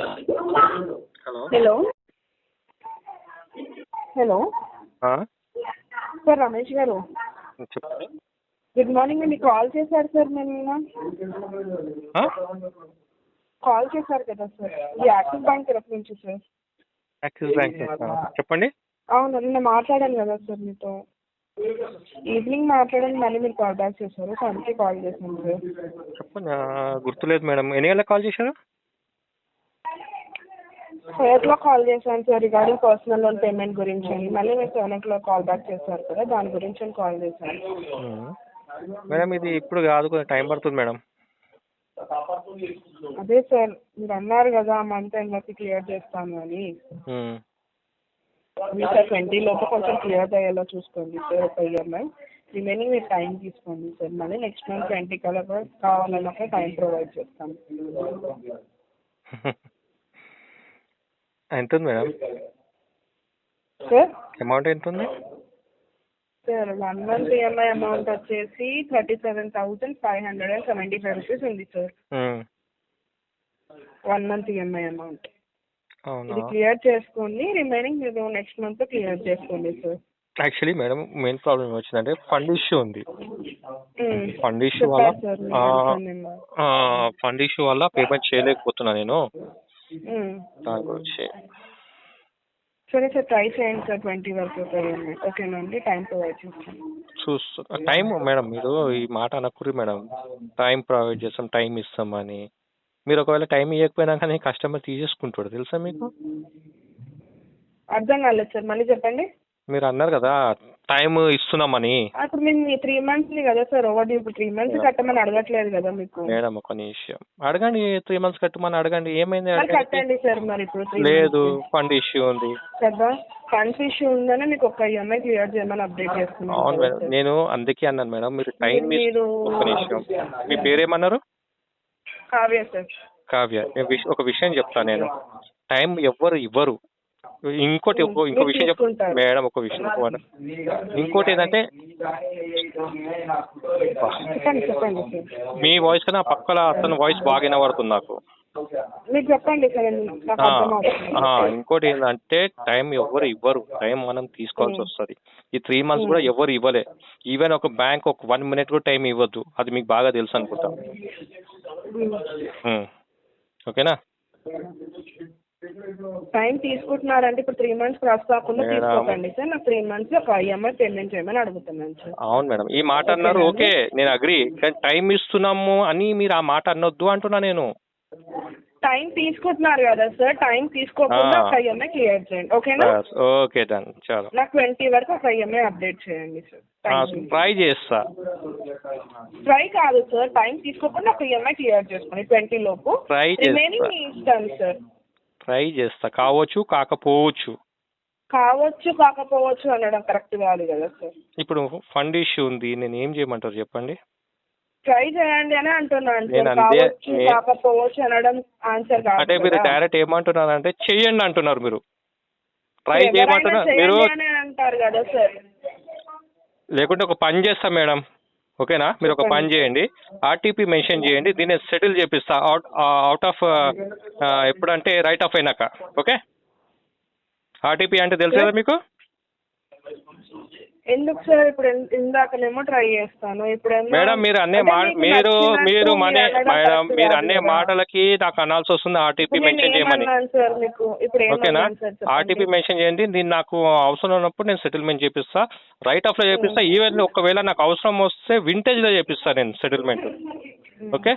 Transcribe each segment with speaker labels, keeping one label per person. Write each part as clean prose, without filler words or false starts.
Speaker 1: Hello
Speaker 2: hello hello
Speaker 1: ఆ?
Speaker 2: Sir Ramesh గారు,
Speaker 1: చెప్పండి.
Speaker 2: Good morning. మీకు కాల్ చేశారు సార్, నేను
Speaker 1: ఆ?
Speaker 2: కాల్ చేశారు కదా సార్, ఈ యాక్సిస్ బ్యాంక్ తరఫు నుంచి సార్.
Speaker 1: యాక్సిస్ బ్యాంక్ నుంచి. చెప్పండి.
Speaker 2: అవును, నిన్న మాట్లాడాను కదా సార్ మీతో. ఈవినింగ్ మాట్లాడాను, మళ్ళీ మీరు కాల్ బ్యాక్ చేశారు, సో అందుకే కాల్ చేశాను సార్.
Speaker 1: చెప్పండి. గుర్తులేదు మేడం. ఎన్ని గంటలకు కాల్ చేశారు?
Speaker 2: 5 o'clock కాల్ చేశాను sir, regarding personal loan payment గురించి. మళ్ళీ మీరు 7 o'clock కాల్ బ్యాక్ చేశారు కదా, దాని గురించి నేను కాల్ చేశాను.
Speaker 1: మేడం ఇది ఇప్పుడు కాదు, కొంచెం టైం పడుతుంది మేడం.
Speaker 2: అదే సార్, మీరు అన్నారు కదా మంత్ ఎండ్ వరకు క్లియర్ చేస్తాను అని. సార్ 20 లోపు కొంచెం క్లియర్ అయ్యేలా చూసుకోండి సార్, ఒక ఈఎంఐ. రిమైనింగ్ మీరు టైం తీసుకోండి సార్, మళ్ళీ నెక్స్ట్ మంత్ 20 కల్లా కూడా కావాలన్నప్పుడు టైం ప్రొవైడ్ చేస్తాం.
Speaker 1: ఎంత ఉంది మేడం
Speaker 2: సార్
Speaker 1: అమౌంట్? ఎంత ఉంది
Speaker 2: సార్ 1 month ఈఎంఐ అమౌంట్ వచ్చేసి 37,575 రూపీస్ ఉంది సార్. 1 month ఈఎంఐ అమౌంట్ ఇది క్లియర్ చేసుకోండి, రిమైనింగ్ మీరు నెక్స్ట్ మంత్ క్లియర్ చేసుకోండి sir.
Speaker 1: Actually madam main problem వచ్చిందంటే ఫండ్ ఇష్యూ ఉంది. ఫండ్ ఇష్యూ వల్ల పేమెంట్ చేయలేకపోతున్నా నేను. దాని గురించి
Speaker 2: సరే సార్, ట్రై చేయండి సార్ 20 వరకు ఓకేనా అండి, టైం ప్రొవైడ్ చేస్తాను.
Speaker 1: చూస్తా టైం మేడం, మీరు ఈ మాట అనకూరి మేడం. టైం ప్రొవైడ్ చేస్తాం, టైం ఇస్తామని. మీరు ఒకవేళ టైం ఇవ్వకపోయినా కానీ కస్టమర్ తీసేసుకుంటాడు, తెలుసా మీకు?
Speaker 2: అర్థం కాలేదు సార్, మళ్ళీ చెప్పండి.
Speaker 1: మీరు అన్నారు కదా టైం ఇస్తున్నామని.
Speaker 2: అప్పుడు మేము 3 months కదా సార్ ఓవర్ డ్యూ. ఇప్పుడు 3 months కట్టమని అడగట్లేదు కదా మీకు.
Speaker 1: మేడం ఒక నిమిషం అడగండి, 3 months కట్టమని అడగండి, ఏమైంది?
Speaker 2: కట్టండి సార్. మరి ఇప్పుడు
Speaker 1: లేదు, ఫండ్ ఇష్యూ ఉంది
Speaker 2: కదా, ఫండ్స్ ఇష్యూ ఉందని మీకు ఒక ఈఎంఐ క్లియర్ చేయమని అప్డేట్ చేస్తున్నాను.
Speaker 1: అవును మేడం, నేను అందుకే అన్నాను మేడం మీరు టైం ఒక నిమిషం. మీ పేరేమన్నారు?
Speaker 2: కావ్య సార్.
Speaker 1: కావ్య. ఒక విషయం చెప్తాను నేను, టైం ఎవ్వరు ఇవ్వరు. ఇంకో విషయం చెప్తాను మేడం, ఒక విషయం. ఇంకోటి ఏంటంటే మీ వాయిస్ కన్నా పక్కల అతని వాయిస్ బాగా వినబడుతుంది నాకు.
Speaker 2: మీరు చెప్పండి సార్.
Speaker 1: ఇంకోటి ఏంటంటే టైం ఎవ్వరు ఇవ్వరు, టైం మనం తీసుకోవాల్సి వస్తుంది. ఈ 3 months కూడా ఎవరు ఇవ్వలే. ఈవెన్ ఒక బ్యాంక్ ఒక 1 minute కూడా టైం ఇవ్వద్దు, అది మీకు బాగా తెలుసు అనుకుంటా. ఓకేనా?
Speaker 2: టైం తీసుకుంటున్నారంటే ఇప్పుడు 3 months క్రాస్ కాకుండా తీసుకోకండి సార్. నాకు 3 months ఒక ఈఎంఐ పేమెంట్ చేయమని అడుగుతున్నాను సార్.
Speaker 1: అవును మేడం, ఈ మాట అన్నారు, ఓకే నేను అగ్రి. కానీ టైం ఇస్తున్నాము అని మీరు ఆ మాట అనొద్దు అంటున్నా నేను.
Speaker 2: టైం తీసుకుంటున్నారు కదా సార్, టైం తీసుకోకుండా ఒక ఈఎంఐ క్లియర్ చేయండి, ఓకేనా?
Speaker 1: ఓకే డన్, చాలా.
Speaker 2: నాకు 20 వరకు ఒక ఈఎంఐ అప్డేట్ చేయండి సార్.
Speaker 1: ట్రై చేస్తా.
Speaker 2: ట్రై కాదు సార్, టైం తీసుకోకుండా ఒక ఈఎంఐ క్లియర్ చేసుకోండి 20 లోపు.
Speaker 1: ట్రై
Speaker 2: రిమైనింగ్ ఇస్తాను సార్.
Speaker 1: ట్రై చేస్తా, కావచ్చు కాకపోవచ్చు.
Speaker 2: కావచ్చు కాకపోవచ్చు అనడం కరెక్ట్ కాదు కదా సార్.
Speaker 1: ఇప్పుడు ఫండ్ ఇష్యూ ఉంది, నేను ఏం చేయమంటారు చెప్పండి?
Speaker 2: ట్రై చేయండి అని అంటున్నాను. కావచ్చు కాకపోవచ్చు అనడం ఆన్సర్ కాదు.
Speaker 1: అంటే మీరు డైరెక్ట్ ఏమంటున్నారు అంటే చెయ్యండి అంటున్నారు మీరు. ట్రై చేయమంటున్నారు మీరు
Speaker 2: అంటారు కదా సార్.
Speaker 1: లేకుంటే ఒక పని చేస్తా మేడం, ఓకేనా? మీరు ఒక పని చేయండి, ఆర్టీపీ మెన్షన్ చేయండి, దీన్ని సెటిల్ చేపిస్తా అవుట్ ఆఫ్ ఎప్పుడంటే రైట్ ఆఫ్ అయినాక. ఓకే, ఆర్టీపీ అంటే తెలుసు కదా మీకు?
Speaker 2: ఎందుకు సార్? ఇప్పుడు ఇందాకనేమో ట్రై చేస్తాను, ఇప్పుడు
Speaker 1: మేడం మీరు అన్నే మాటలకి నాకు అనాల్సి వస్తుంది ఆర్టీపీ మెన్షన్ చేయమని. ఓకేనా? ఆర్టీపీ మెన్షన్ చేయండి, దీన్ని నాకు అవసరం ఉన్నప్పుడు నేను సెటిల్మెంట్ చేపిస్తా, రైట్ ఆఫ్ లో చేపిస్తా. ఈవెన్ ఒకవేళ నాకు అవసరం వస్తే వింటేజ్ లో చేపిస్తా నేను సెటిల్మెంట్. ఓకే,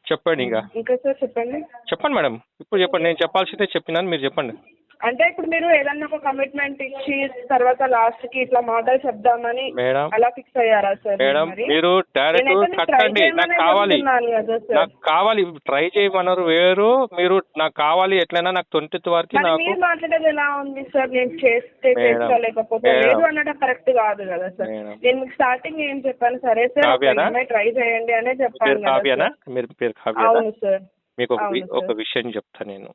Speaker 1: చెప్పండి. ఇంకా
Speaker 2: సార్ చెప్పండి.
Speaker 1: చెప్పండి మేడం, ఇప్పుడు చెప్పండి. నేను చెప్పాల్సిందే చెప్పినాను, మీరు చెప్పండి.
Speaker 2: అంటే ఇప్పుడు మీరు ఏదన్నా ఒక కమిట్మెంట్ ఇచ్చి తర్వాత లాస్ట్ కి ఇట్లా మాటలు చెప్దామని అలా ఫిక్స్ అయ్యారా సార్?
Speaker 1: మేడం మీరు డైరెక్ట్ కట్టండి, నాకు కావాలి. ట్రై చేయమన్నారు వేరు, మీరు నాకు కావాలి ఎట్లయినా నాకు 20th వరకు.
Speaker 2: మీరు మాట్లాడేది ఎలా ఉంది సార్? నేను చేస్తే చేసుకోలేకపోతే లేదు అనడం కరెక్ట్ కాదు కదా సార్. నేను మీకు స్టార్టింగ్ ఏం చెప్పాను? సరే సార్ ట్రై చేయండి అనే చెప్పాను.
Speaker 1: మీరు పేరు కావ్య?
Speaker 2: అవును సార్.
Speaker 1: మీకు ఒక విషయం చెప్తాను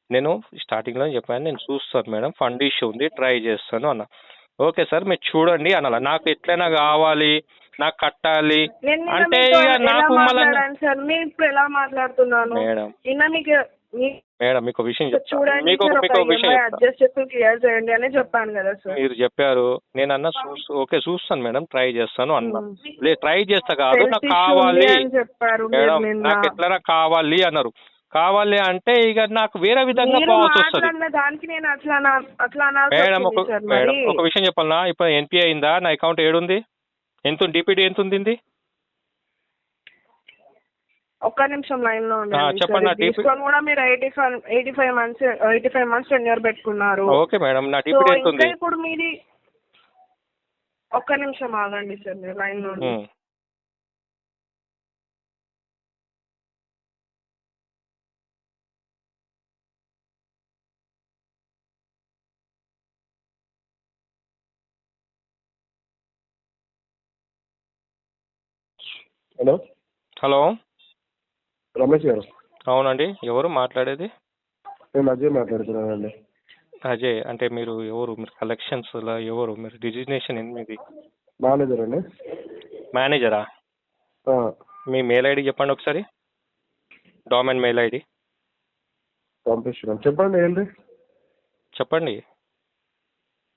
Speaker 1: నేను స్టార్టింగ్లో చెప్పాను, నేను చూస్తాను మేడం, ఫండ్ ఇష్యూ ఉంది, ట్రై చేస్తాను అన్న. ఓకే సార్ మీరు చూడండి అనాల. నాకు ఎట్లయినా కావాలి, నాకు కట్టాలి అంటే ఇక నాకు
Speaker 2: సార్. మీరు ఇప్పుడు ఎలా మాట్లాడుతున్నాను
Speaker 1: మేడం?
Speaker 2: నిన్న మీకు
Speaker 1: మేడం మీకు విషయం చెప్తాను,
Speaker 2: చూడండి
Speaker 1: మీకు
Speaker 2: సార్,
Speaker 1: మీకు
Speaker 2: ఒక
Speaker 1: విషయం
Speaker 2: EMI
Speaker 1: చెప్తాను.
Speaker 2: అడ్జస్ట్ క్లియర్ చేయండి అని చెప్పాను కదా సార్.
Speaker 1: మీరు చెప్పారు, నేను అన్న ఓకే చూస్తాను మేడం, ట్రై చేస్తాను అన్నా. లేదు ట్రై చేస్తా కాదు, నాకు కావాలి
Speaker 2: అని చెప్పారు
Speaker 1: మేడం,
Speaker 2: మీరు నిన్న.
Speaker 1: నాకు ఎట్లా కావాలి అన్నారు. కావాలి అంటే ఇక నాకు వేరే విధంగా
Speaker 2: మీరు
Speaker 1: పోవాల్సి వస్తుంది
Speaker 2: మాట్లాడిన దానికి నేను అట్లా అనాల్సి
Speaker 1: మేడం.
Speaker 2: వచ్చింది సార్
Speaker 1: మేడం
Speaker 2: మరి.
Speaker 1: ఒక విషయం చెప్పాలనా, ఇప్పుడు ఎన్పిఐ అయిందా, నా అకౌంట్ ఏడుంది, ఎంత డిపిడి ఎంత ఉంది?
Speaker 2: ఒక్క నిమిషం లైన్ లో ఉండండి.
Speaker 1: చెప్పండి. నా
Speaker 2: తీసుకొని కూడా మీరు 85 మంత్స్ టెన్యూర్ పెట్టుకున్నారు.
Speaker 1: ఓకే మేడం, నా డిపిడి ఎంత ఉంది?
Speaker 2: ఇప్పుడు మీది ఒక్క నిమిషం ఆగండి సార్, మీరు లైన్ లో ఉండండి.
Speaker 3: హలో
Speaker 1: హలో
Speaker 3: రమేష్ గారు.
Speaker 1: అవునండి, ఎవరు మాట్లాడేది?
Speaker 3: నేను అజయ్ మాట్లాడుతున్నానండి.
Speaker 1: అజయ్ అంటే మీరు ఎవరు? మీరు కలెక్షన్స్లో ఎవరు? మీరు డిజిగ్నేషన్ మీది?
Speaker 3: మేనేజర్ అండి.
Speaker 1: మేనేజరా? మీ మెయిల్ ఐడి చెప్పండి ఒకసారి, డొమైన్ మెయిల్ ఐడి
Speaker 3: పంపిస్తున్నాను. చెప్పండి ఏంటి?
Speaker 1: చెప్పండి.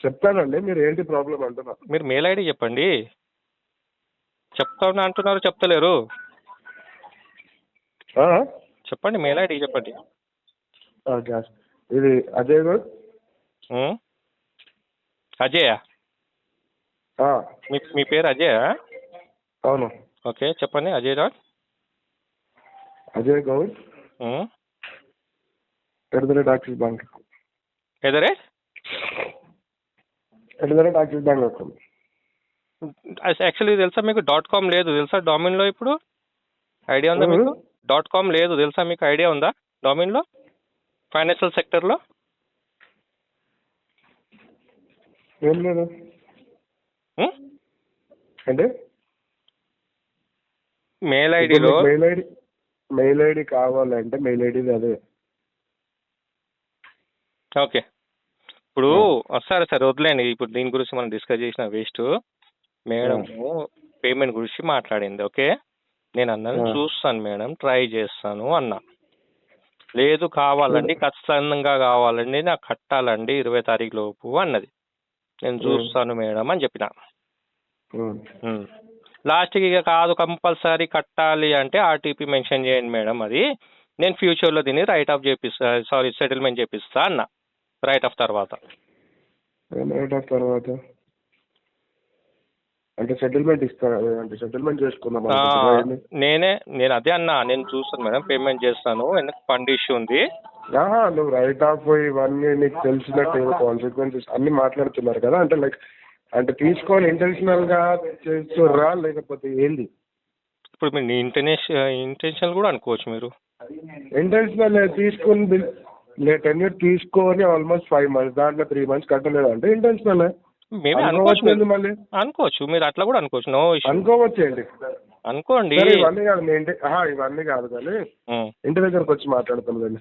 Speaker 3: చెప్తానండి, మీరు ఏంటి ప్రాబ్లం అంటున్నా?
Speaker 1: మీరు మెయిల్ ఐడి చెప్పండి. చెప్తాను అంటున్నారు, చెప్తలేరు. చెప్పండి, మెయిల్ ఐడి చెప్పండి.
Speaker 3: ఇది అజయ్ గారు.
Speaker 1: అజయ్ మీ పేరు అజయ్?
Speaker 3: అవును.
Speaker 1: ఓకే చెప్పండి. Ajay Raj
Speaker 3: Ajay Goud axis bank axis bank account.
Speaker 1: Actually తెలుసా మీకు .com లేదు తెలుసా డొమైన్లో? ఇప్పుడు ఐడియా ఉందా మీకు? .com లేదు తెలుసా మీకు? ఐడియా ఉందా డొమైన్లో, ఫైనాన్షియల్ సెక్టర్లో?
Speaker 3: ఏం లేదు అంటే
Speaker 1: మెయిల్ ఐడిలో
Speaker 3: మెయిల్ ఐడి కావాలంటే మెయిల్ ఐడి అదే.
Speaker 1: ఓకే ఇప్పుడు సరే సరే వదిలేండి, ఇప్పుడు దీని గురించి మనం డిస్కస్ చేసిన వేస్ట్. మేడం పేమెంట్ గురించి మాట్లాడింది. ఓకే నేను అన్నాను చూస్తాను మేడం, ట్రై చేస్తాను అన్నా. లేదు కావాలండి, ఖచ్చితంగా కావాలండి, నాకు కట్టాలండి 20 తారీఖు లోపు అన్నది. నేను చూస్తాను మేడం అని చెప్పిన. లాస్ట్కి ఇక కాదు కంపల్సరీ కట్టాలి అంటే ఆర్టీపీ మెన్షన్ చేయండి మేడం, అది నేను ఫ్యూచర్లో దీన్ని రైట్ ఆఫ్ చేపిస్తా, సారీ సెటిల్మెంట్ చేపిస్తా అన్న. రైట్ ఆఫ్ తర్వాత
Speaker 3: అంటే సెటిల్మెంట్ ఇస్తా, అంటే సెటిల్మెంట్ చేసుకుందాం.
Speaker 1: నేను అదే అన్నా, నేను చూస్తాను మేడం, పేమెంట్ చేస్తాను, ఎందుకు ఫండ్ ఇష్యూ ఉంది.
Speaker 3: నువ్వు రైట్ ఆఫ్ ఇవన్నీ నీకు తెలిసినట్టు కాన్సిక్వెన్సెస్ అన్ని మాట్లాడుతున్నారు కదా, అంటే లైక్ అంటే తీసుకొని ఇంటెన్షనల్ గా చేస్తుర్రా లేకపోతే ఏంది?
Speaker 1: ఇప్పుడు మీరు ఇంటెన్షనల్ కూడా అనుకోవచ్చు. మీరు
Speaker 3: ఇంటెన్షనల్ తీసుకుని టెన్యూర్ తీసుకొని ఆల్మోస్ట్ 5 months, దాంట్లో 3 months కట్టలేదు అంటే ఇంటెన్షనల్
Speaker 1: మేబీ అనుకోవచ్చు. మళ్ళీ అనుకోవచ్చు, మీరు అట్లా కూడా అనుకోవచ్చు. నో ఇష్యూ,
Speaker 3: అనుకోవచ్చు అండి,
Speaker 1: అనుకోండి.
Speaker 3: ఇవన్నీ కాదు ఇవన్నీ కాదు కానీ ఇంటి దగ్గరకు వచ్చి మాట్లాడుతాను.